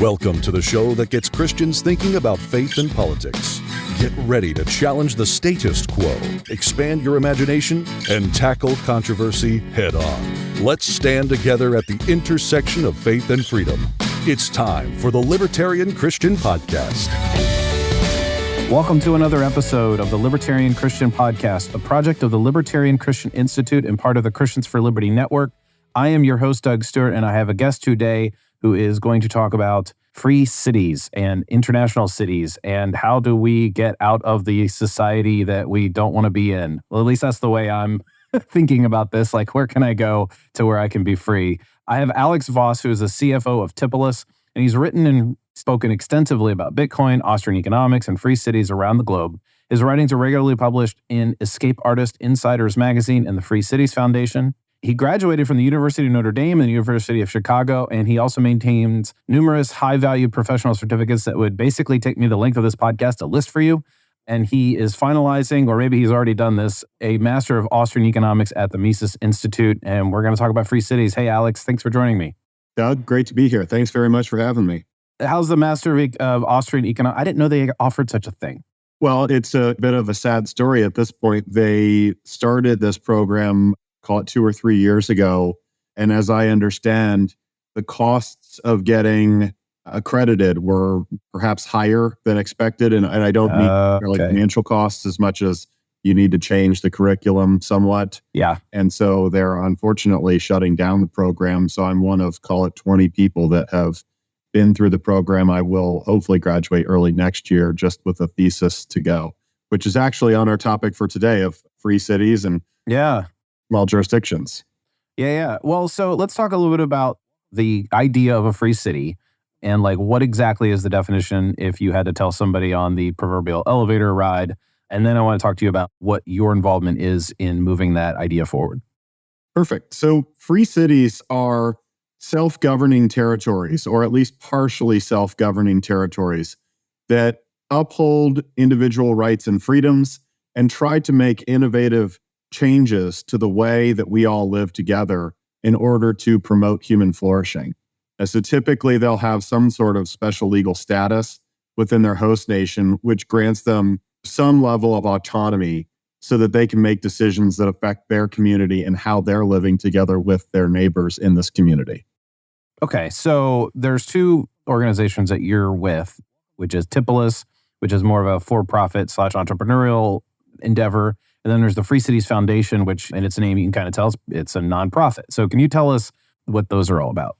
Welcome to the show that gets Christians thinking about faith and politics. Get ready to challenge the status quo, expand your imagination, and tackle controversy head on. Let's stand together at the intersection of faith and freedom. It's time for the Libertarian Christian Podcast. Welcome to another episode of the Libertarian Christian Podcast, a project of the Libertarian Christian Institute and part of the Christians for Liberty Network. I am your host, Doug Stewart, and I have a guest today who is going to talk about free cities and international cities and how do we get out of the society that we don't want to be in. Well, at least that's the way I'm thinking about this. Like, where can I go to where I can be free? I have Alex Voss, who is the CFO of Tipolis, and he's written and spoken extensively about Bitcoin, Austrian economics, and free cities around the globe. His writings are regularly published in Escape Artist Insiders Magazine and the Free Cities Foundation. He graduated from the University of Notre Dame and the University of Chicago, and he also maintains numerous high-value professional certificates that would basically take me the length of this podcast to list for you. And he is finalizing, or maybe he's already done this, a Master of Austrian Economics at the Mises Institute, and we're going to talk about free cities. Hey, Alex, thanks for joining me. Doug, great to be here. Thanks very much for having me. How's the Master of Austrian Economics? I didn't know they offered such a thing. Well, it's a bit of a sad story at this point. They started this program, call it 2 or 3 years ago. And as I understand, the costs of getting accredited were perhaps higher than expected. And I don't mean like financial costs as much as you need to change the curriculum somewhat. Yeah. And so they're unfortunately shutting down the program. So I'm one of, call it 20 people that have been through the program. I will hopefully graduate early next year just with a thesis to go, which is actually on our topic for today of free cities and small jurisdictions. Yeah. Well, so let's talk a little bit about the idea of a free city and like what exactly is the definition if you had to tell somebody on the proverbial elevator ride. And then I want to talk to you about what your involvement is in moving that idea forward. Perfect. So free cities are self-governing territories, or at least partially self-governing territories that uphold individual rights and freedoms and try to make innovative changes to the way that we all live together in order to promote human flourishing. And so typically they'll have some sort of special legal status within their host nation, which grants them some level of autonomy so that they can make decisions that affect their community and how they're living together with their neighbors in this community. Okay, so there's two organizations that you're with, which is Tipolis, which is more of a for-profit / entrepreneurial endeavor. And then there's the Free Cities Foundation, which in its name, you can kind of tell it's a nonprofit. So can you tell us what those are all about?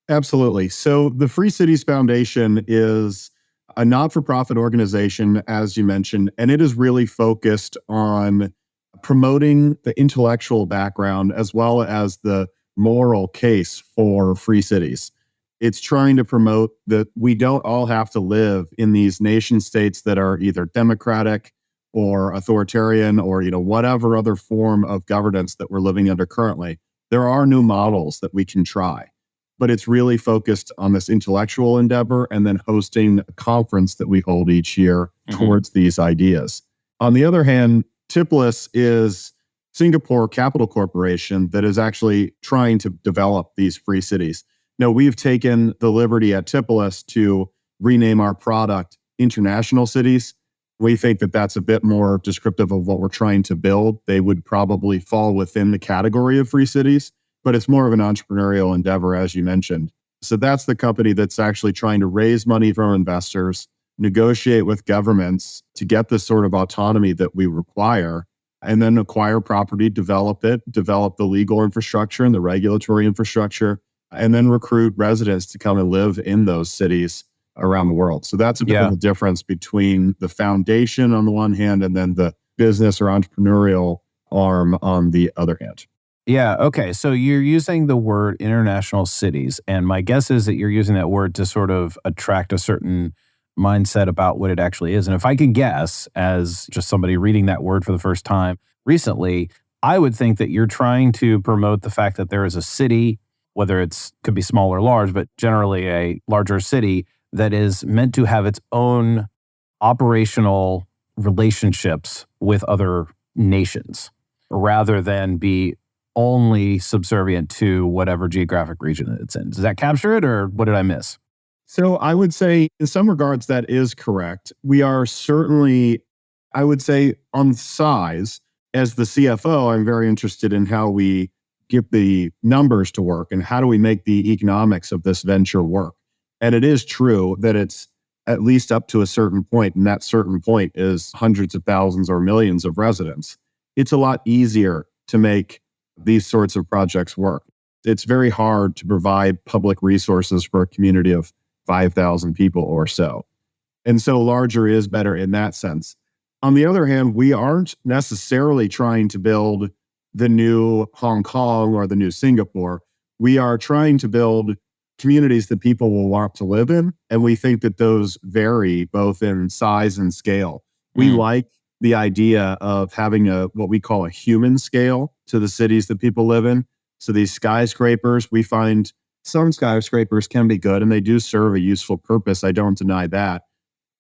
Absolutely. So the Free Cities Foundation is a not-for-profit organization, as you mentioned, and it is really focused on promoting the intellectual background as well as the moral case for free cities. It's trying to promote that we don't all have to live in these nation states that are either democratic or authoritarian or, whatever other form of governance that we're living under currently. There are new models that we can try, but it's really focused on this intellectual endeavor and then hosting a conference that we hold each year towards these ideas. On the other hand, Tipolis is Singapore Capital Corporation that is actually trying to develop these free cities. Now, we've taken the liberty at Tipolis to rename our product International Cities. We think that that's a bit more descriptive of what we're trying to build. They would probably fall within the category of free cities, but it's more of an entrepreneurial endeavor, as you mentioned. So that's the company that's actually trying to raise money from investors, negotiate with governments to get the sort of autonomy that we require, and then acquire property, develop it, develop the legal infrastructure and the regulatory infrastructure, and then recruit residents to come and live in those cities around the world. So that's a bit of the difference between the foundation on the one hand and then the business or entrepreneurial arm on the other hand. Yeah, okay. So you're using the word international cities, and my guess is that you're using that word to sort of attract a certain mindset about what it actually is. And if I could guess, as just somebody reading that word for the first time recently, I would think that you're trying to promote the fact that there is a city, whether could be small or large, but generally a larger city that is meant to have its own operational relationships with other nations rather than be only subservient to whatever geographic region it's in. Does that capture it, or what did I miss? So I would say in some regards that is correct. We are certainly, I would say on size, as the CFO, I'm very interested in how we get the numbers to work and how do we make the economics of this venture work. And it is true that it's at least up to a certain point, and that certain point is hundreds of thousands or millions of residents. It's a lot easier to make these sorts of projects work. It's very hard to provide public resources for a community of 5,000 people or so. And so larger is better in that sense. On the other hand, we aren't necessarily trying to build the new Hong Kong or the new Singapore. We are trying to build communities that people will want to live in. And we think that those vary both in size and scale. We like the idea of having what we call a human scale to the cities that people live in. So these skyscrapers, we find some skyscrapers can be good and they do serve a useful purpose. I don't deny that.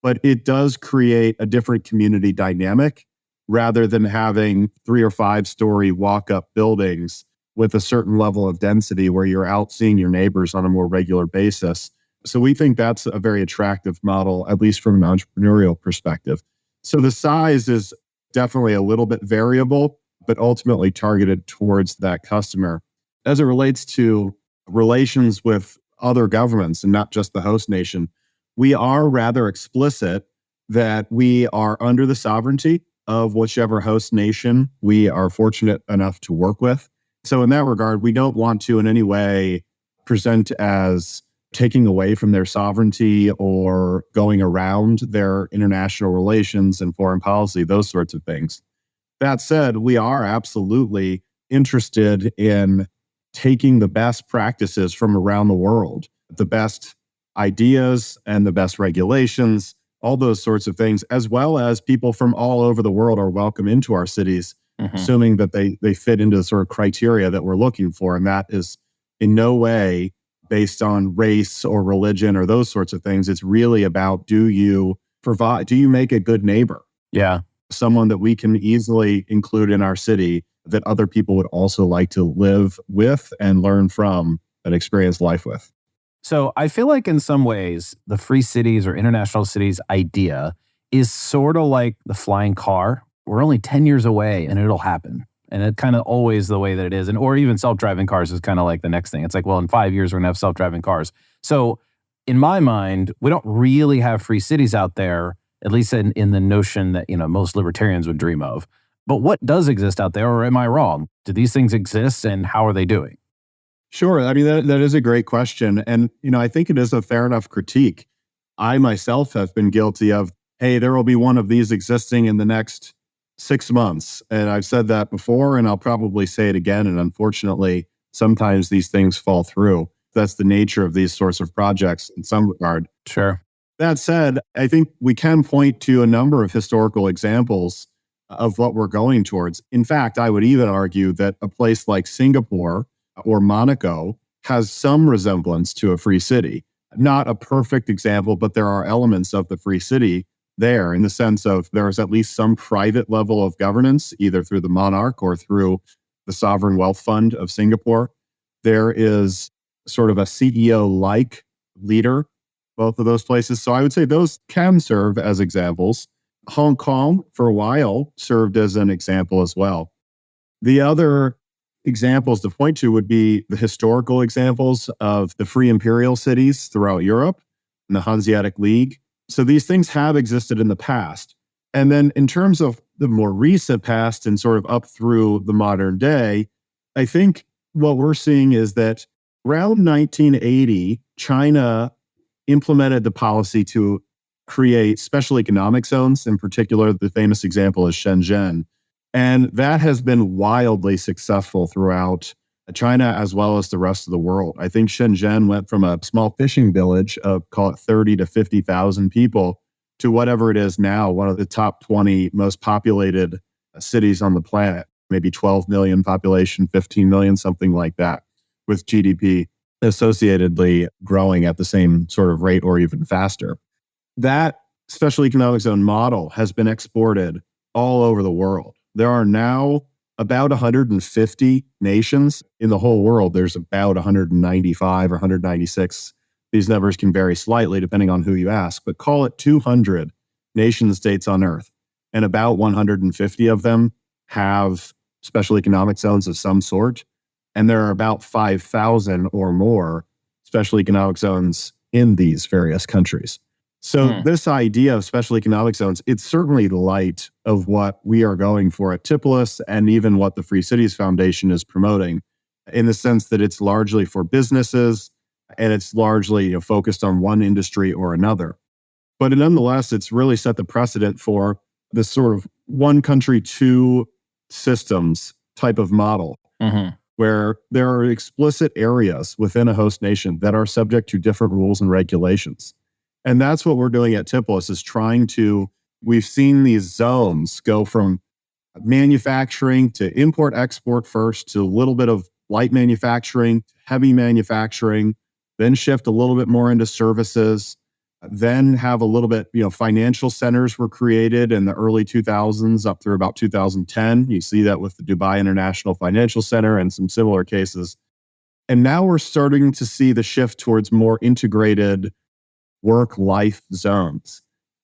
But it does create a different community dynamic rather than having 3 or 5 story walk up buildings with a certain level of density where you're out seeing your neighbors on a more regular basis. So we think that's a very attractive model, at least from an entrepreneurial perspective. So the size is definitely a little bit variable, but ultimately targeted towards that customer. As it relates to relations with other governments and not just the host nation, we are rather explicit that we are under the sovereignty of whichever host nation we are fortunate enough to work with. So in that regard, we don't want to in any way present as taking away from their sovereignty or going around their international relations and foreign policy, those sorts of things. That said, we are absolutely interested in taking the best practices from around the world, the best ideas and the best regulations, all those sorts of things, as well as people from all over the world are welcome into our cities, assuming that they fit into the sort of criteria that we're looking for. And that is in no way based on race or religion or those sorts of things. It's really about, do you make a good neighbor? Yeah. Someone that we can easily include in our city that other people would also like to live with and learn from and experience life with. So I feel like in some ways, the free cities or international cities idea is sort of like the flying car. We're only 10 years away and it'll happen. And it kind of always the way that it is. And or even self-driving cars is kind of like the next thing. It's like, well, in 5 years, we're going to have self-driving cars. So in my mind, we don't really have free cities out there, at least in the notion that, most libertarians would dream of. But what does exist out there, or am I wrong? Do these things exist and how are they doing? Sure. I mean, that is a great question. And, I think it is a fair enough critique. I myself have been guilty of, hey, there will be one of these existing in the next 6 months. And I've said that before, and I'll probably say it again. And unfortunately, sometimes these things fall through. That's the nature of these sorts of projects in some regard. Sure. That said, I think we can point to a number of historical examples of what we're going towards. In fact, I would even argue that a place like Singapore or Monaco has some resemblance to a free city. Not a perfect example, but there are elements of the free city there in the sense of there's at least some private level of governance, either through the monarch or through the sovereign wealth fund of Singapore. There is sort of a CEO-like leader, both of those places. So I would say those can serve as examples. Hong Kong, for a while, served as an example as well. The other examples to point to would be the historical examples of the free imperial cities throughout Europe and the Hanseatic League. So these things have existed in the past. And then in terms of the more recent past and sort of up through the modern day, I think what we're seeing is that around 1980, China implemented the policy to create special economic zones. In particular, the famous example is Shenzhen. And that has been wildly successful throughout China as well as the rest of the world. I think Shenzhen went from a small fishing village of, call it 30 to 50,000 people to whatever it is now, one of the top 20 most populated cities on the planet, maybe 12 million population, 15 million, something like that, with GDP associatedly growing at the same sort of rate or even faster. That special economic zone model has been exported all over the world. There are now about 150 nations in the whole world. There's about 195 or 196 these numbers can vary slightly depending on who you ask, but call it 200 nation states on Earth. And about 150 of them have special economic zones of some sort. And there are about 5,000 or more special economic zones in these various countries. So this idea of special economic zones, it's certainly light of what we are going for at TIPLIS and even what the Free Cities Foundation is promoting, in the sense that it's largely for businesses and it's largely focused on one industry or another. But nonetheless, it's really set the precedent for this sort of one country, two systems type of model, where there are explicit areas within a host nation that are subject to different rules and regulations. And that's what we're doing at TIPLIS, is we've seen these zones go from manufacturing to import-export first, to a little bit of light manufacturing, heavy manufacturing, then shift a little bit more into services, then have a little bit, financial centers were created in the early 2000s up through about 2010. You see that with the Dubai International Financial Center and some similar cases. And now we're starting to see the shift towards more integrated work-life zones.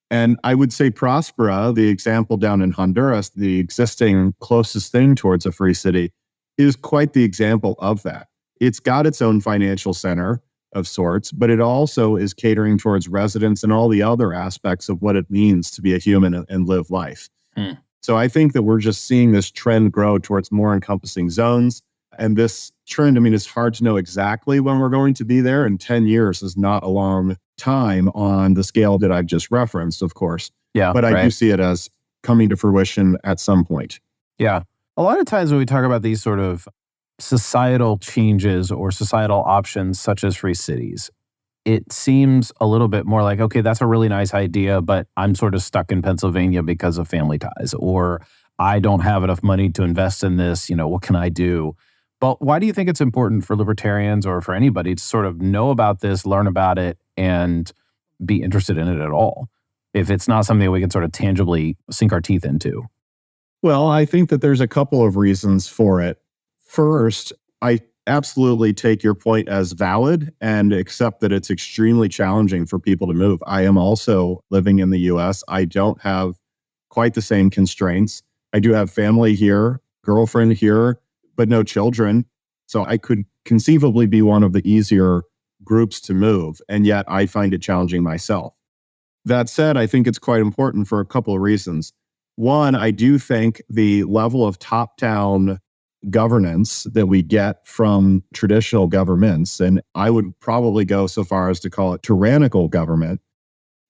And I would say Prospera, the example down in Honduras, the existing closest thing towards a free city, is quite the example of that. It's got its own financial center of sorts, but it also is catering towards residents and all the other aspects of what it means to be a human and live life. So I think that we're just seeing this trend grow towards more encompassing zones. And this trend, it's hard to know exactly when we're going to be there. And 10 years is not a long time on the scale that I've just referenced, of course. Yeah, but I do see it as coming to fruition at some point. Yeah. A lot of times when we talk about these sort of societal changes or societal options, such as free cities, it seems a little bit more like, okay, that's a really nice idea, but I'm sort of stuck in Pennsylvania because of family ties, or I don't have enough money to invest in this. What can I do? But why do you think it's important for libertarians or for anybody to sort of know about this, learn about it, and be interested in it at all, if it's not something that we can sort of tangibly sink our teeth into? Well, I think that there's a couple of reasons for it. First, I absolutely take your point as valid and accept that it's extremely challenging for people to move. I am also living in the US. I don't have quite the same constraints. I do have family here, girlfriend here, but no children. So I could conceivably be one of the easier groups to move, and yet I find it challenging myself. That said, I think it's quite important for a couple of reasons. One, I do think the level of top-down governance that we get from traditional governments, and I would probably go so far as to call it tyrannical government,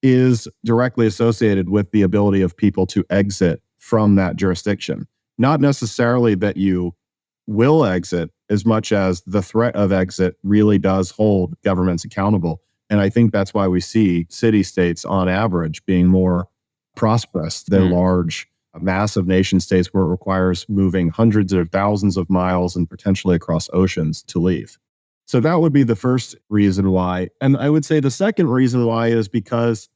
is directly associated with the ability of people to exit from that jurisdiction. Not necessarily that you will exit, as much as the threat of exit really does hold governments accountable. And I think that's why we see city-states on average being more prosperous than large, massive nation states where it requires moving hundreds of thousands of miles and potentially across oceans to leave. So that would be the first reason why. And I would say the second reason why is because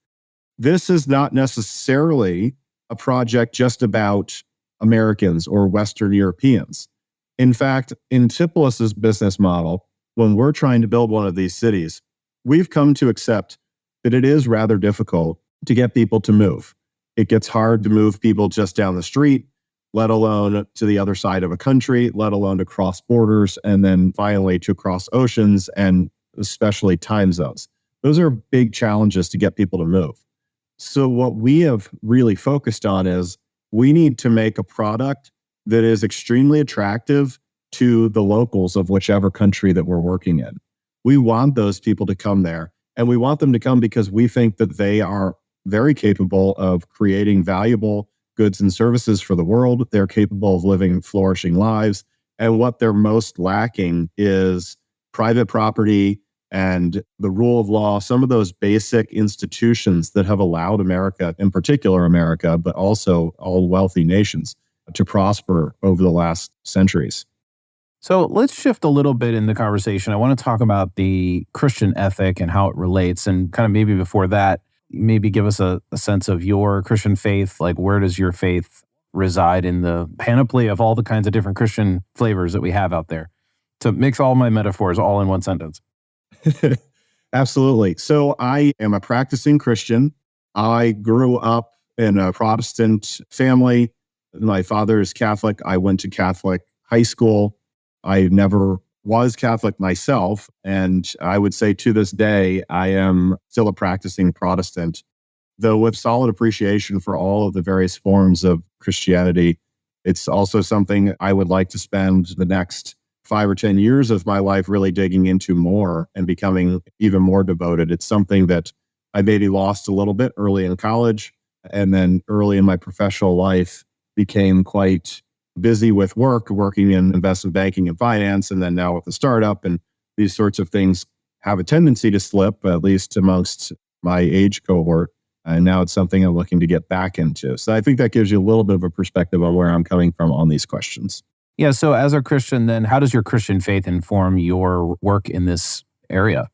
this is not necessarily a project just about Americans or Western Europeans. In fact, in TIPLIS's business model, when we're trying to build one of these cities, we've come to accept that it is rather difficult to get people to move. It gets hard to move people just down the street, let alone to the other side of a country, let alone to cross borders, and then finally to cross oceans and especially time zones. Those are big challenges to get people to move. So what we have really focused on is we need to make a product that is extremely attractive to the locals of whichever country that we're working in. We want those people to come there, and we want them to come because we think that they are very capable of creating valuable goods and services for the world. They're capable of living flourishing lives. And what they're most lacking is private property and the rule of law, some of those basic institutions that have allowed America, in particular America, but also all wealthy nations, to prosper over the last centuries. So let's shift a little bit in the conversation. I want to talk about the Christian ethic and how it relates. And kind of maybe before that, maybe give us a sense of your Christian faith. Like, where does your faith reside in the panoply of all the kinds of different Christian flavors that we have out there? To mix all my metaphors all in one sentence. Absolutely. So I am a practicing Christian. I grew up in a Protestant family. My father is Catholic. I went to Catholic high school. I never was Catholic myself. And I would say to this day, I am still a practicing Protestant, though with solid appreciation for all of the various forms of Christianity. It's also something I would like to spend the next 5 or 10 years of my life really digging into more and becoming even more devoted. It's something that I maybe lost a little bit early in college, and then early in my professional life became quite busy with work, working in investment banking and finance, and then now with the startup. And these sorts of things have a tendency to slip, at least amongst my age cohort. And now it's something I'm looking to get back into. So I think that gives you a little bit of a perspective on where I'm coming from on these questions. Yeah. So as a Christian, then how does your Christian faith inform your work in this area?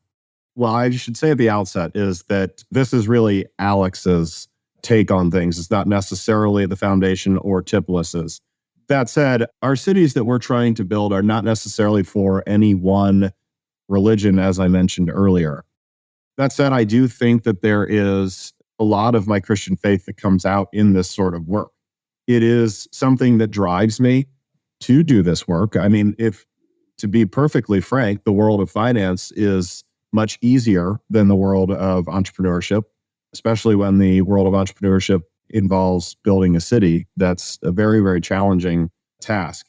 Well, I should say at the outset is that this is really Alex's take on things. It's not necessarily the foundation or Tiplis's. That said, our cities that we're trying to build are not necessarily for any one religion, as I mentioned earlier. That said, I do think that there is a lot of my Christian faith that comes out in this sort of work. It is something that drives me to do this work. I mean, if to be perfectly frank, the world of finance is much easier than the world of entrepreneurship, especially when the world of entrepreneurship involves building a city. That's a very, very challenging task.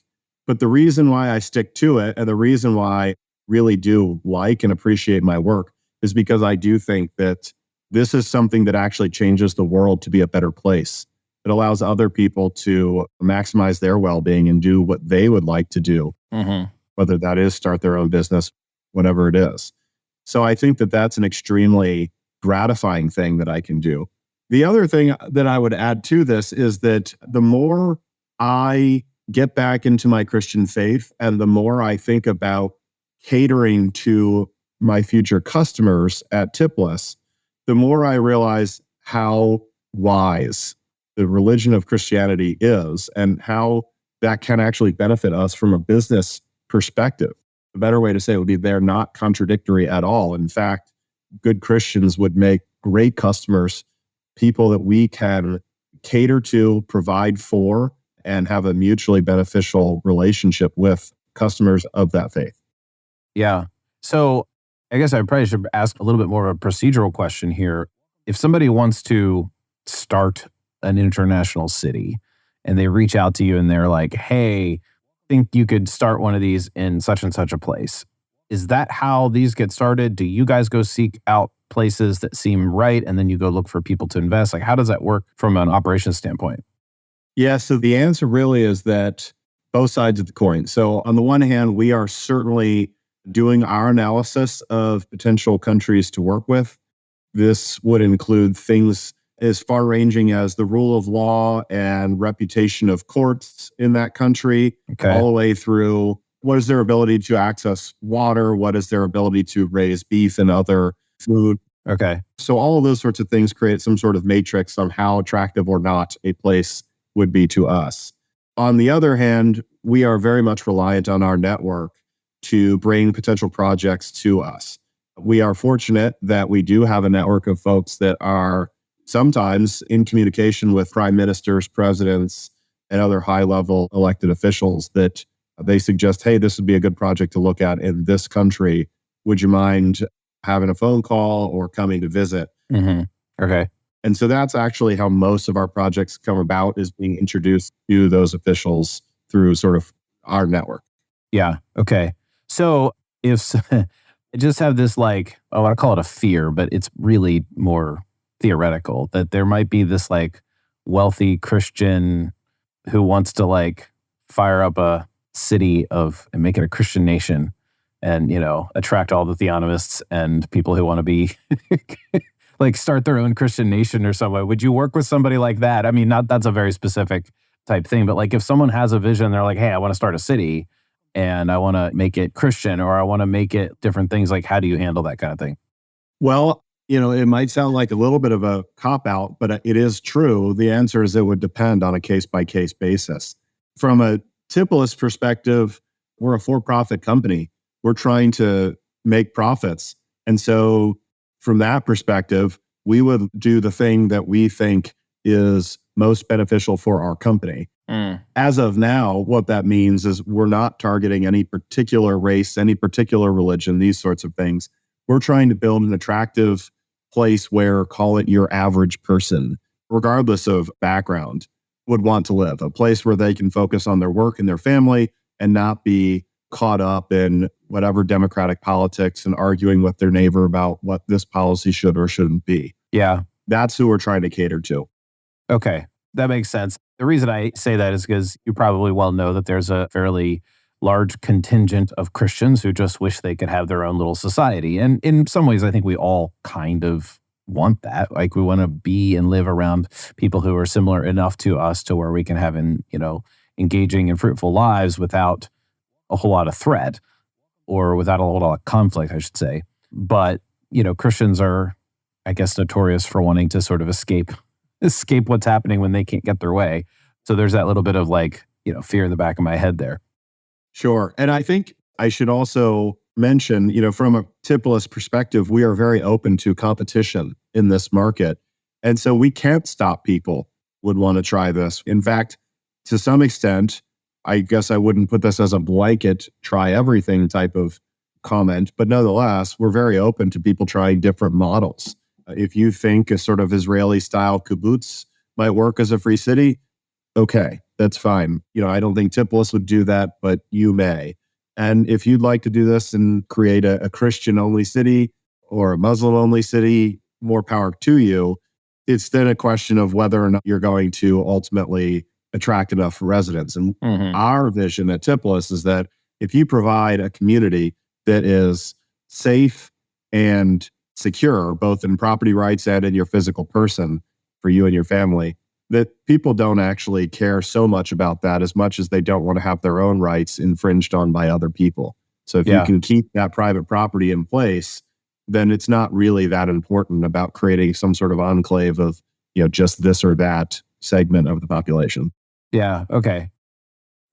But the reason why I stick to it and the reason why I really do like and appreciate my work is because I do think that this is something that actually changes the world to be a better place. It allows other people to maximize their well-being and do what they would like to do, whether that is start their own business, whatever it is. So I think that that's an extremely gratifying thing that I can do. The other thing that I would add to this is that the more I get back into my Christian faith and the more I think about catering to my future customers at Tiplis, the more I realize how wise the religion of Christianity is and how that can actually benefit us from a business perspective. A better way to say it would be they're not contradictory at all. In fact, good Christians would make great customers, people that we can cater to, provide for, and have a mutually beneficial relationship with customers of that faith. Yeah. So I guess I probably should ask a little bit more of a procedural question here. If somebody wants to start an international city and they reach out to you and they're like, hey, think you could start one of these in such and such a place. Is that how these get started? Do you guys go seek out places that seem right and then you go look for people to invest? Like, how does that work from an operations standpoint? Yeah, so the answer really is that both sides of the coin. So on the one hand, we are certainly doing our analysis of potential countries to work with. This would include things as far-ranging as the rule of law and reputation of courts in that country, all the way through what is their ability to access water, what is their ability to raise beef and other food. Okay. So all of those sorts of things create some sort of matrix on how attractive or not a place would be to us. On the other hand, we are very much reliant on our network to bring potential projects to us. We are fortunate that we do have a network of folks that are sometimes in communication with prime ministers, presidents, and other high-level elected officials that they suggest, hey, this would be a good project to look at in this country. Would you mind having a phone call or coming to visit? Okay. And so that's actually how most of our projects come about, is being introduced to those officials through sort of our network. Yeah. Okay. So if I just have this like, I call it a fear, but it's really more theoretical, that there might be this like wealthy Christian who wants to like fire up a city and make it a Christian nation and, attract all the theonomists and people who want to be like start their own Christian nation or something. Would you work with somebody like that? I mean, that's a very specific type thing, but like if someone has a vision, they're like, hey, I want to start a city and I want to make it Christian or I want to make it different things. Like, how do you handle that kind of thing? Well, it might sound like a little bit of a cop-out, but it is true. The answer is it would depend on a case-by-case basis. From a Tiplis perspective, we're a for-profit company. We're trying to make profits. And so from that perspective, we would do the thing that we think is most beneficial for our company. As of now, what that means is we're not targeting any particular race, any particular religion, these sorts of things. We're trying to build an attractive place where, call it your average person, regardless of background, would want to live. A place where they can focus on their work and their family and not be caught up in whatever democratic politics and arguing with their neighbor about what this policy should or shouldn't be. Yeah. That's who we're trying to cater to. Okay. That makes sense. The reason I say that is because you probably well know that there's a fairly large contingent of Christians who just wish they could have their own little society. And in some ways, I think we all kind of want that. Like we want to be and live around people who are similar enough to us to where we can have engaging and fruitful lives without a whole lot of threat or without a whole lot of conflict, I should say. But, Christians are, I guess, notorious for wanting to sort of escape what's happening when they can't get their way. So there's that little bit of fear in the back of my head there. Sure. And I think I should also mention, from a Tipulus perspective, we are very open to competition in this market. And so we can't stop people would want to try this. In fact, to some extent, I guess I wouldn't put this as a blanket try everything type of comment, but nonetheless, we're very open to people trying different models. If you think a sort of Israeli-style kibbutz might work as a free city, okay, that's fine. I don't think Tipulus would do that, but you may. And if you'd like to do this and create a Christian-only city or a Muslim-only city, more power to you. It's then a question of whether or not you're going to ultimately attract enough residents. And our vision at Tipulus is that if you provide a community that is safe and secure, both in property rights and in your physical person for you and your family, that people don't actually care so much about that as much as they don't want to have their own rights infringed on by other people. So if you can keep that private property in place, then it's not really that important about creating some sort of enclave of, just this or that segment of the population. Yeah. Okay.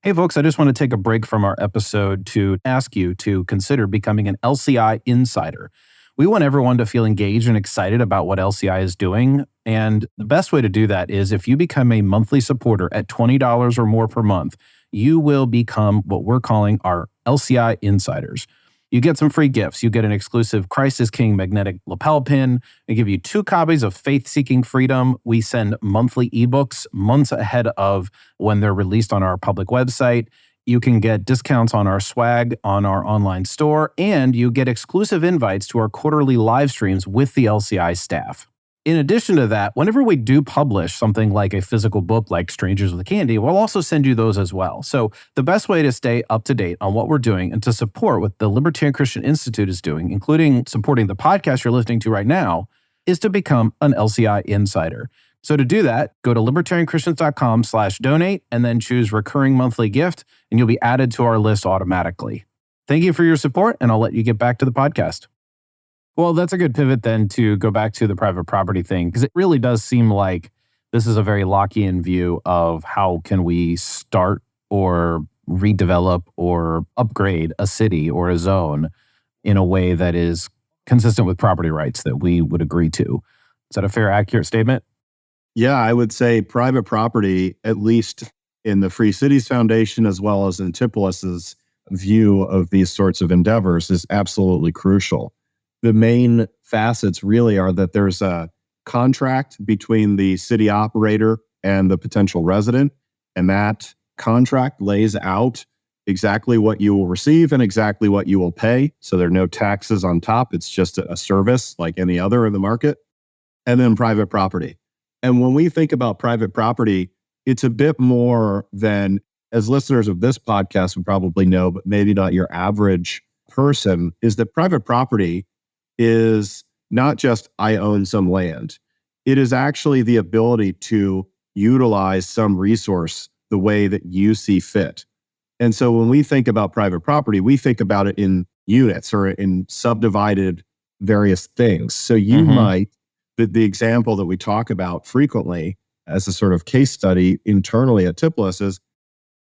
Hey, folks, I just want to take a break from our episode to ask you to consider becoming an LCI insider. We want everyone to feel engaged and excited about what LCI is doing. And the best way to do that is if you become a monthly supporter at $20 or more per month, you will become what we're calling our LCI insiders. You get some free gifts. You get an exclusive Christ is King magnetic lapel pin. We give you 2 copies of Faith Seeking Freedom. We send monthly ebooks months ahead of when they're released on our public website. You can get discounts on our swag on our online store, and you get exclusive invites to our quarterly live streams with the LCI staff. In addition to that, whenever we do publish something like a physical book like Strangers with Candy, we'll also send you those as well. So the best way to stay up to date on what we're doing and to support what the Libertarian Christian Institute is doing, including supporting the podcast you're listening to right now, is to become an LCI insider. So to do that, go to libertarianchristians.com/donate and then choose recurring monthly gift, and you'll be added to our list automatically. Thank you for your support, and I'll let you get back to the podcast. Well, that's a good pivot then to go back to the private property thing, because it really does seem like this is a very Lockean view of how can we start or redevelop or upgrade a city or a zone in a way that is consistent with property rights that we would agree to. Is that a fair, accurate statement? Yeah, I would say private property, at least in the Free Cities Foundation, as well as in Tipulus's view of these sorts of endeavors, is absolutely crucial. The main facets really are that there's a contract between the city operator and the potential resident, and that contract lays out exactly what you will receive and exactly what you will pay. So there are no taxes on top. It's just a service like any other in the market. And then private property. And when we think about private property, it's a bit more than, as listeners of this podcast would probably know, but maybe not your average person, is that private property is not just I own some land. It is actually the ability to utilize some resource the way that you see fit. And so when we think about private property, we think about it in units or in subdivided various things. So you might, the example that we talk about frequently as a sort of case study internally at Tipulus is,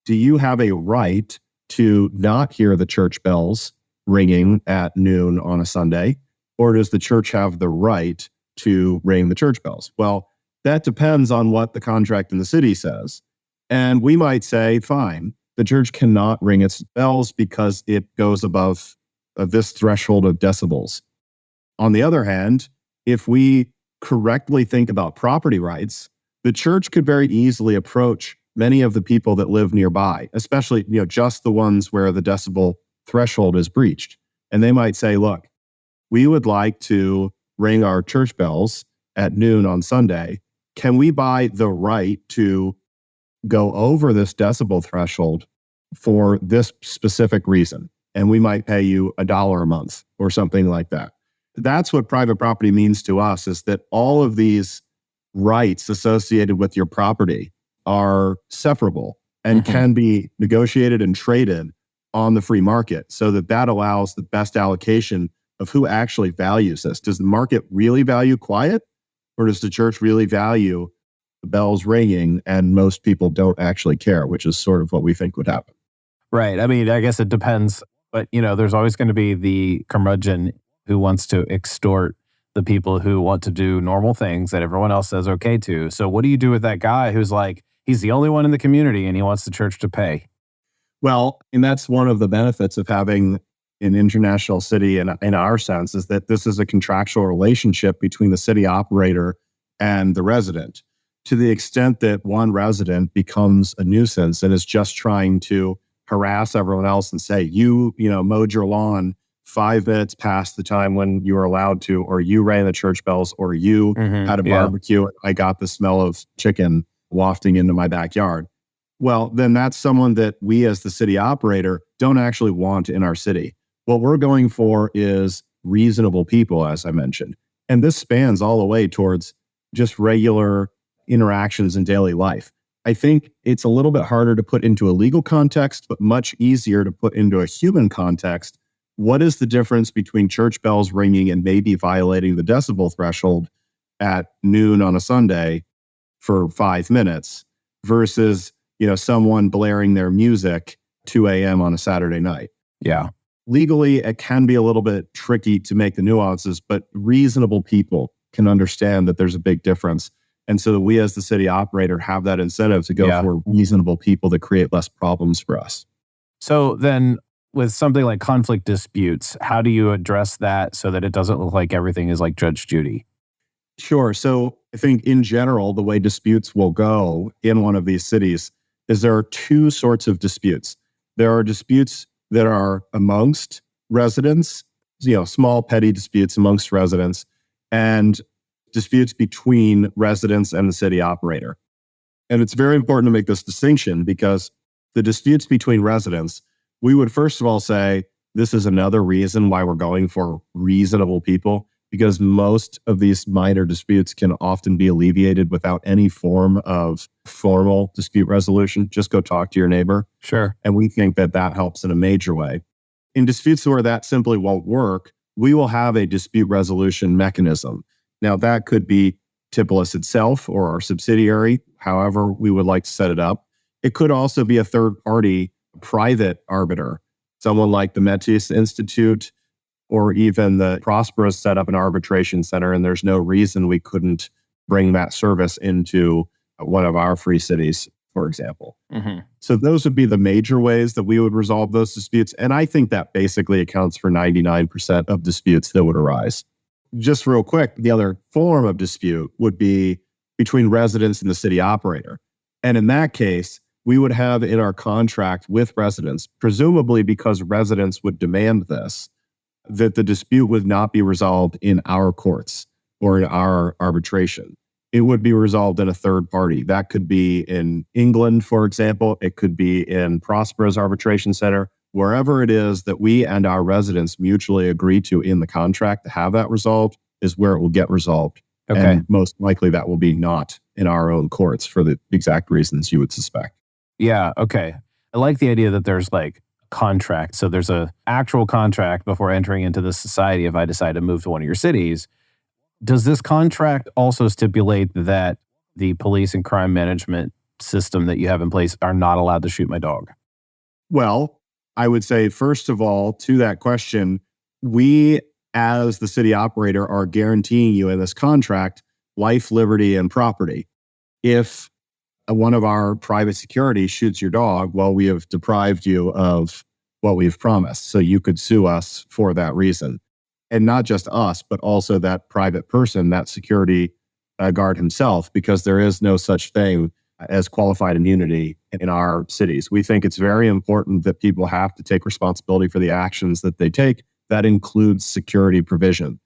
do you have a right to not hear the church bells ringing at noon on a Sunday? or does the church have the right to ring the church bells? Well, that depends on what the contract in the city says. And we might say, fine, the church cannot ring its bells because it goes above this threshold of decibels. On the other hand, if we correctly think about property rights, the church could very easily approach many of the people that live nearby, especially, just the ones where the decibel threshold is breached. And they might say, look, we would like to ring our church bells at noon on Sunday. Can we buy the right to go over this decibel threshold for this specific reason? And we might pay you $1 a month or something like that. That's what private property means to us, is that all of these rights associated with your property are separable and can be negotiated and traded on the free market, so that allows the best allocation of who actually values this. Does the market really value quiet, or does the church really value the bells ringing, and most people don't actually care, which is sort of what we think would happen? Right. I mean, I guess it depends, but there's always going to be the curmudgeon who wants to extort the people who want to do normal things that everyone else says okay to. So what do you do with that guy who's like, he's the only one in the community and he wants the church to pay? Well, and that's one of the benefits of having an international city in our sense, is that this is a contractual relationship between the city operator and the resident. To the extent that one resident becomes a nuisance and is just trying to harass everyone else and say, you mowed your lawn 5 minutes past the time when you were allowed to, or you rang the church bells, or you had a barbecue, and I got the smell of chicken wafting into my backyard. Well, then that's someone that we as the city operator don't actually want in our city. What we're going for is reasonable people, as I mentioned. And this spans all the way towards just regular interactions in daily life. I think it's a little bit harder to put into a legal context, but much easier to put into a human context. What is the difference between church bells ringing and maybe violating the decibel threshold at noon on a Sunday for 5 minutes versus, someone blaring their music 2 a.m. on a Saturday night? Yeah. Legally, it can be a little bit tricky to make the nuances, but reasonable people can understand that there's a big difference. And so that we as the city operator have that incentive to go for reasonable people that create less problems for us. So then with something like conflict disputes, how do you address that so that it doesn't look like everything is like Judge Judy? Sure. So I think in general, the way disputes will go in one of these cities is there are two sorts of disputes. There are disputes that are amongst residents, small petty disputes amongst residents, and disputes between residents and the city operator. And it's very important to make this distinction, because the disputes between residents, we would first of all say this is another reason why we're going for reasonable people, because most of these minor disputes can often be alleviated without any form of formal dispute resolution. Just go talk to your neighbor. Sure. And we think that helps in a major way. In disputes where that simply won't work, we will have a dispute resolution mechanism. Now, that could be Tipolis itself or our subsidiary, however we would like to set it up. It could also be a third-party private arbiter, someone like the Metis Institute, or even the Prosperous set up an arbitration center, and there's no reason we couldn't bring that service into one of our free cities, for example. So those would be the major ways that we would resolve those disputes. And I think that basically accounts for 99% of disputes that would arise. Just real quick, the other form of dispute would be between residents and the city operator. And in that case, we would have in our contract with residents, presumably because residents would demand this, that the dispute would not be resolved in our courts or in our arbitration. It would be resolved in a third party. That could be in England, for example. It could be in Prosperous Arbitration Center. Wherever it is that we and our residents mutually agree to in the contract to have that resolved is where it will get resolved. Okay. And most likely that will be not in our own courts for the exact reasons you would suspect. Yeah, okay. I like the idea that there's like contract. So there's a actual contract before entering into the society if I decide to move to one of your cities. Does this contract also stipulate that the police and crime management system that you have in place are not allowed to shoot my dog? Well, I would say, first of all, to that question, we as the city operator, are guaranteeing you in this contract life, liberty, and property. If one of our private security shoots your dog, well, we have deprived you of what we've promised. So you could sue us for that reason. And not just us, but also that private person, that security guard himself, because there is no such thing as qualified immunity in our cities. We think it's very important that people have to take responsibility for the actions that they take. That includes security provision.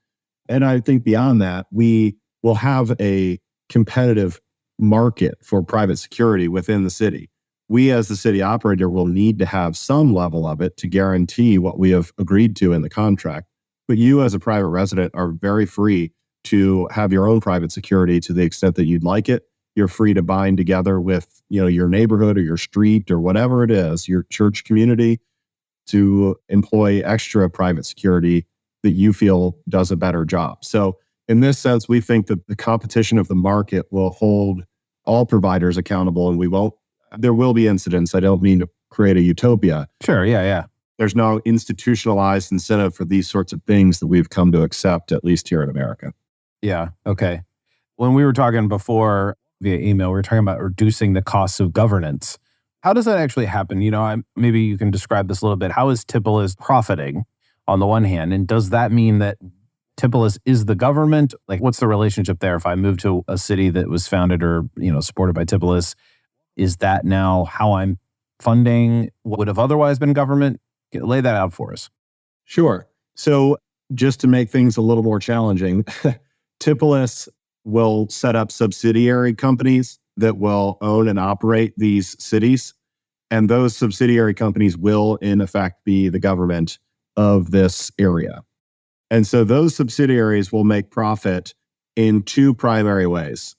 And I think beyond that, we will have a competitive market for private security within the city. We, as the city operator, will need to have some level of it to guarantee what we have agreed to in the contract. But you, as a private resident, are very free to have your own private security to the extent that you'd like it. You're free to bind together with, your neighborhood or your street or whatever it is, your church community, to employ extra private security that you feel does a better job. So in this sense, we think that the competition of the market will hold all providers accountable, and there will be incidents. I don't mean to create a utopia. Sure, yeah. There's no institutionalized incentive for these sorts of things that we've come to accept, at least here in America. Yeah, okay. When we were talking before via email, we were talking about reducing the costs of governance. How does that actually happen? Maybe you can describe this a little bit. How is Tipolis profiting on the one hand? And does that mean that Tipolis is the government? Like, what's the relationship there? If I move to a city that was founded or, supported by Tipolis, is that now how I'm funding what would have otherwise been government? Lay that out for us. Sure. So just to make things a little more challenging, Tipolis will set up subsidiary companies that will own and operate these cities. And those subsidiary companies will, in effect, be the government of this area. And so those subsidiaries will make profit in two primary ways.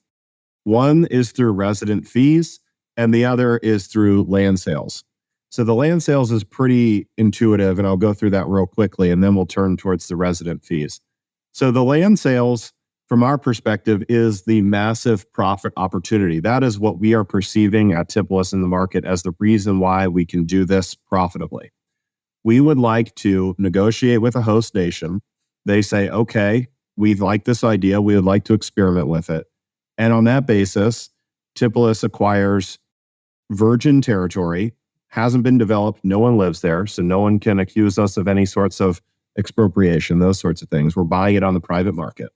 One is through resident fees, and the other is through land sales. So the land sales is pretty intuitive, and I'll go through that real quickly, and then we'll turn towards the resident fees. So the land sales, from our perspective, is the massive profit opportunity. That is what we are perceiving at Tipolis in the market as the reason why we can do this profitably. We would like to negotiate with a host nation. They say, okay, we like this idea. We would like to experiment with it. And on that basis, Tipolis acquires virgin territory, hasn't been developed. No one lives there. So no one can accuse us of any sorts of expropriation, those sorts of things. We're buying it on the private market.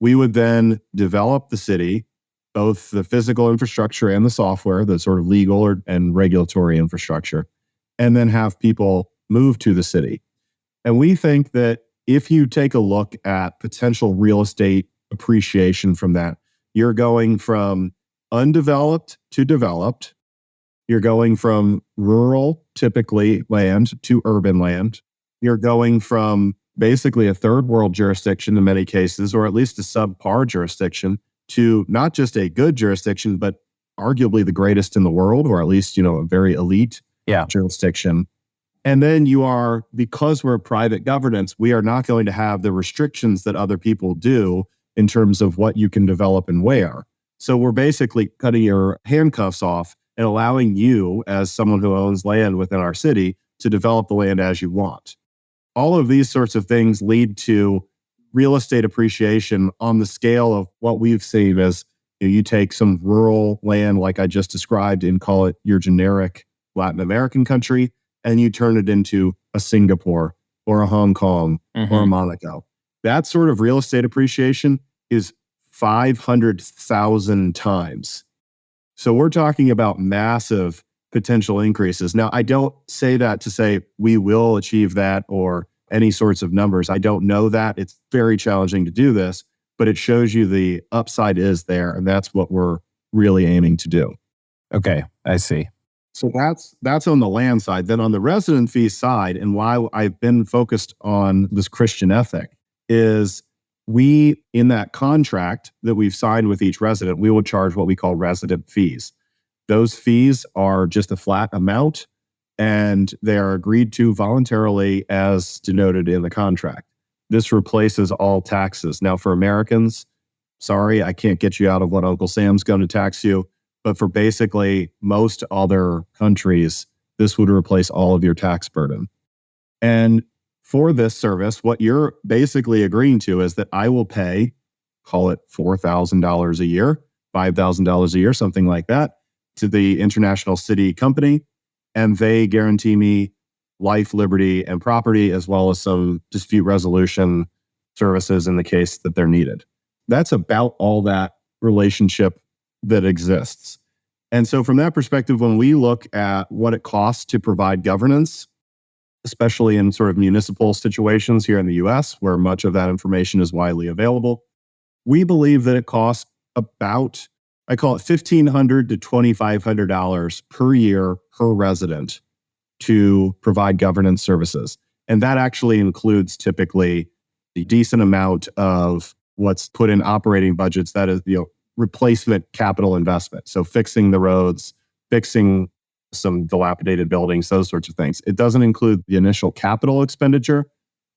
We would then develop the city, both the physical infrastructure and the software, the sort of legal and regulatory infrastructure, and then have people move to the city. And we think that if you take a look at potential real estate appreciation from that, you're going from undeveloped to developed. You're going from rural, typically, land to urban land. You're going from basically a third world jurisdiction in many cases, or at least a subpar jurisdiction, to not just a good jurisdiction, but arguably the greatest in the world, or at least, a very elite jurisdiction. And then because we're a private governance, we are not going to have the restrictions that other people do in terms of what you can develop and where. So we're basically cutting your handcuffs off and allowing you, as someone who owns land within our city, to develop the land as you want. All of these sorts of things lead to real estate appreciation on the scale of what we've seen as you take some rural land like I just described and call it your generic Latin American country, and you turn it into a Singapore or a Hong Kong or a Monaco. That sort of real estate appreciation is 500,000 times. So we're talking about massive potential increases. Now, I don't say that to say we will achieve that or any sorts of numbers. I don't know that. It's very challenging to do this, but it shows you the upside is there, and that's what we're really aiming to do. Okay, I see. So that's on the land side. Then on the resident fee side, and why I've been focused on this Christian ethic, is we, in that contract that we've signed with each resident, we will charge what we call resident fees. Those fees are just a flat amount, and they are agreed to voluntarily as denoted in the contract. This replaces all taxes. Now, for Americans, sorry, I can't get you out of what Uncle Sam's going to tax you. But for basically most other countries, this would replace all of your tax burden. And for this service, what you're basically agreeing to is that I will pay, call it $4,000 a year, $5,000 a year, something like that, to the international city company. And they guarantee me life, liberty, and property, as well as some dispute resolution services in the case that they're needed. That's about all that relationship that exists. And so from that perspective, when we look at what it costs to provide governance, especially in sort of municipal situations here in the US, where much of that information is widely available, we believe that it costs about, I call it $1,500 to $2,500 per year per resident to provide governance services. And that actually includes typically a decent amount of what's put in operating budgets. That is, replacement capital investment. So fixing the roads, fixing some dilapidated buildings, those sorts of things. It doesn't include the initial capital expenditure,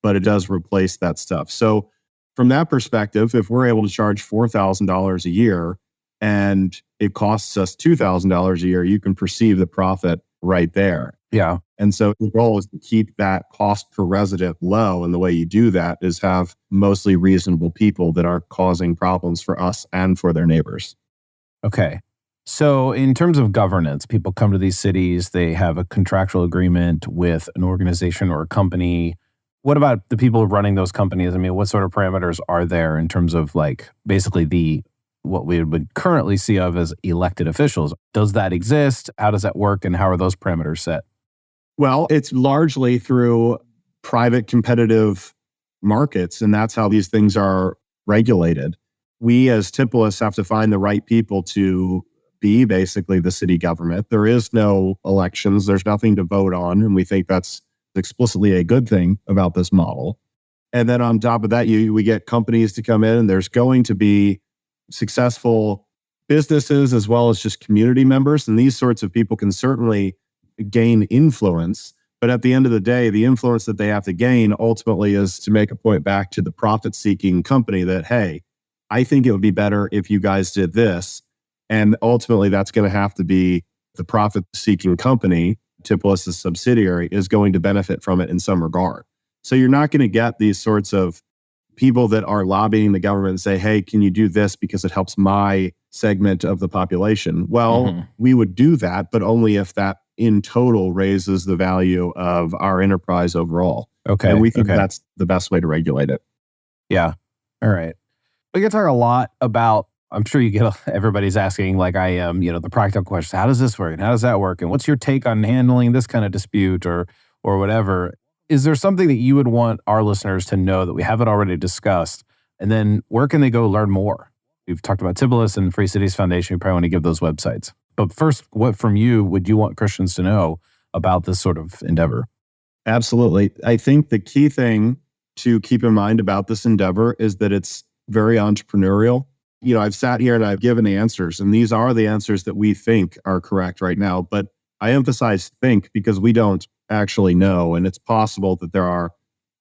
but it does replace that stuff. So from that perspective, if we're able to charge $4,000 a year and it costs us $2,000 a year, you can perceive the profit right there. Yeah. And so the goal is to keep that cost per resident low. And the way you do that is have mostly reasonable people that aren't causing problems for us and for their neighbors. Okay. So in terms of governance, people come to these cities, they have a contractual agreement with an organization or a company. What about the people running those companies? I mean, what sort of parameters are there in terms of like basically what we would currently see of as elected officials? Does that exist? How does that work? And how are those parameters set? Well, it's largely through private competitive markets, and that's how these things are regulated. We as Tipolis have to find the right people to be basically the city government. There is no elections. There's nothing to vote on, and we think that's explicitly a good thing about this model. And then on top of that, we get companies to come in, and there's going to be successful businesses as well as just community members. And these sorts of people can certainly gain influence. But at the end of the day, the influence that they have to gain ultimately is to make a point back to the profit-seeking company that, hey, I think it would be better if you guys did this. And ultimately, that's going to have to be the profit-seeking company, Tipolis' subsidiary, is going to benefit from it in some regard. So you're not going to get these sorts of people that are lobbying the government and say, hey, can you do this because it helps my segment of the population? Well, we would do that, but only if that in total raises the value of our enterprise overall. Okay. And we think that's the best way to regulate it. Yeah. All right. We can talk a lot about, I'm sure you get, everybody's asking like I am, the practical questions. How does this work? And how does that work? And what's your take on handling this kind of dispute or whatever? Is there something that you would want our listeners to know that we haven't already discussed? And then where can they go learn more? We've talked about Tipolis and Free Cities Foundation. You probably want to give those websites. But first, what from you would you want Christians to know about this sort of endeavor? Absolutely. I think the key thing to keep in mind about this endeavor is that it's very entrepreneurial. I've sat here and I've given answers, and these are the answers that we think are correct right now. But I emphasize think because we don't actually know, and it's possible that there are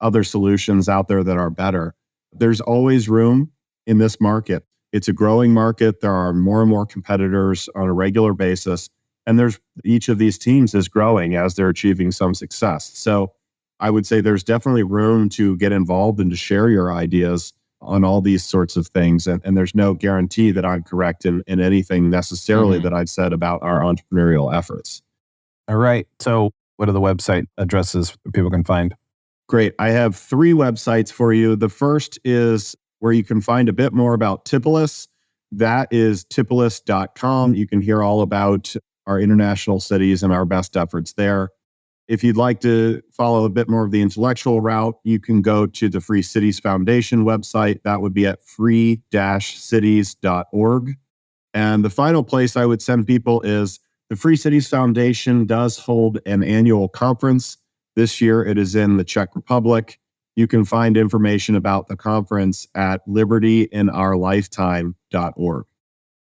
other solutions out there that are better. There's always room in this market. It's a growing market. There are more and more competitors on a regular basis, and each of these teams is growing as they're achieving some success. So I would say there's definitely room to get involved and to share your ideas on all these sorts of things. And there's no guarantee that I'm correct in anything necessarily that I've said about our entrepreneurial efforts. All right. So what are the website addresses people can find? Great. I have 3 websites for you. The first is where you can find a bit more about Tipolis. That is tipolis.com. You can hear all about our international cities and our best efforts there. If you'd like to follow a bit more of the intellectual route, you can go to the Free Cities Foundation website. That would be at free-cities.org. And the final place I would send people is the Free Cities Foundation does hold an annual conference. This year, it is in the Czech Republic. You can find information about the conference at libertyinourlifetime.org.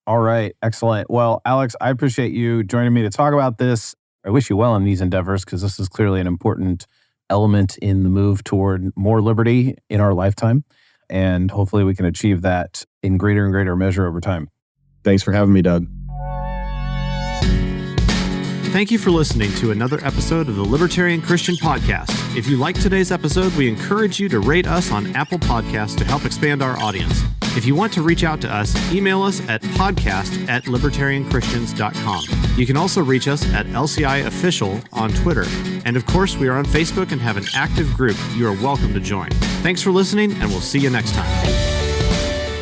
All right. Excellent. Well, Alex, I appreciate you joining me to talk about this. I wish you well in these endeavors because this is clearly an important element in the move toward more liberty in our lifetime. And hopefully we can achieve that in greater and greater measure over time. Thanks for having me, Doug. Thank you for listening to another episode of the Libertarian Christian Podcast. If you liked today's episode, we encourage you to rate us on Apple Podcasts to help expand our audience. If you want to reach out to us, email us at podcast@libertarianchristians.com. You can also reach us at LCI Official on Twitter. And of course, we are on Facebook and have an active group you are welcome to join. Thanks for listening, and we'll see you next time.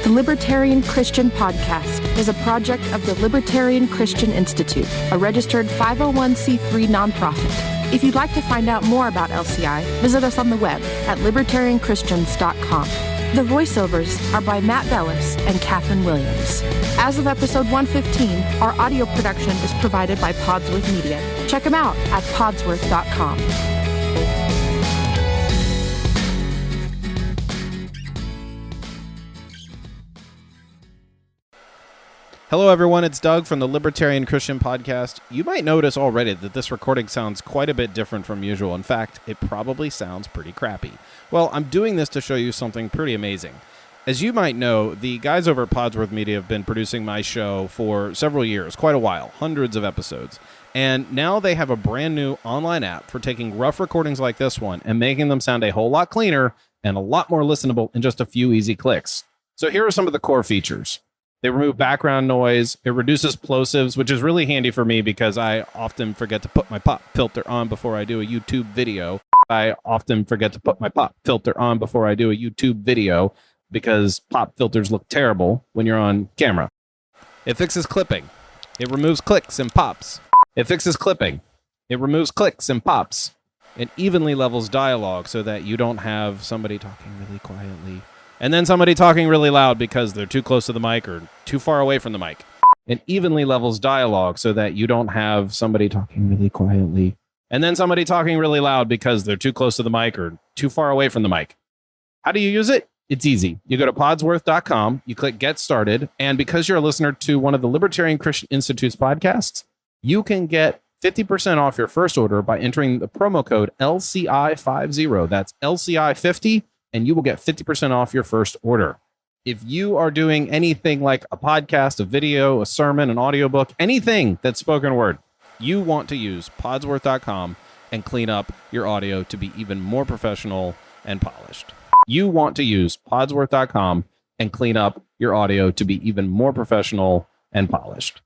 The Libertarian Christian Podcast is a project of the Libertarian Christian Institute, a registered 501c3 nonprofit. If you'd like to find out more about LCI, visit us on the web at libertarianchristians.com. The voiceovers are by Matt Bellis and Catherine Williams. As of episode 115, our audio production is provided by Podsworth Media. Check them out at podsworth.com. Hello, everyone. It's Doug from the Libertarian Christian Podcast. You might notice already that this recording sounds quite a bit different from usual. In fact, it probably sounds pretty crappy. Well, I'm doing this to show you something pretty amazing. As you might know, the guys over at Podsworth Media have been producing my show for several years, quite a while, hundreds of episodes. And now they have a brand new online app for taking rough recordings like this one and making them sound a whole lot cleaner and a lot more listenable in just a few easy clicks. So here are some of the core features. They remove background noise. It reduces plosives, which is really handy for me because I often forget to put my pop filter on before I do a YouTube video. Because pop filters look terrible when you're on camera. It fixes clipping. It removes clicks and pops. It evenly levels dialogue so that you don't have somebody talking really quietly and then somebody talking really loud because they're too close to the mic or too far away from the mic. It evenly levels dialogue so that you don't have somebody talking really quietly and then somebody talking really loud because they're too close to the mic or too far away from the mic. How do you use it? It's easy. You go to podsworth.com, you click Get Started, and because you're a listener to one of the Libertarian Christian Institute's podcasts, you can get 50% off your first order by entering the promo code LCI50. That's LCI50, and you will get 50% off your first order. If you are doing anything like a podcast, a video, a sermon, an audiobook, anything that's spoken word, you want to use podsworth.com and clean up your audio to be even more professional and polished. You want to use podsworth.com and clean up your audio to be even more professional and polished.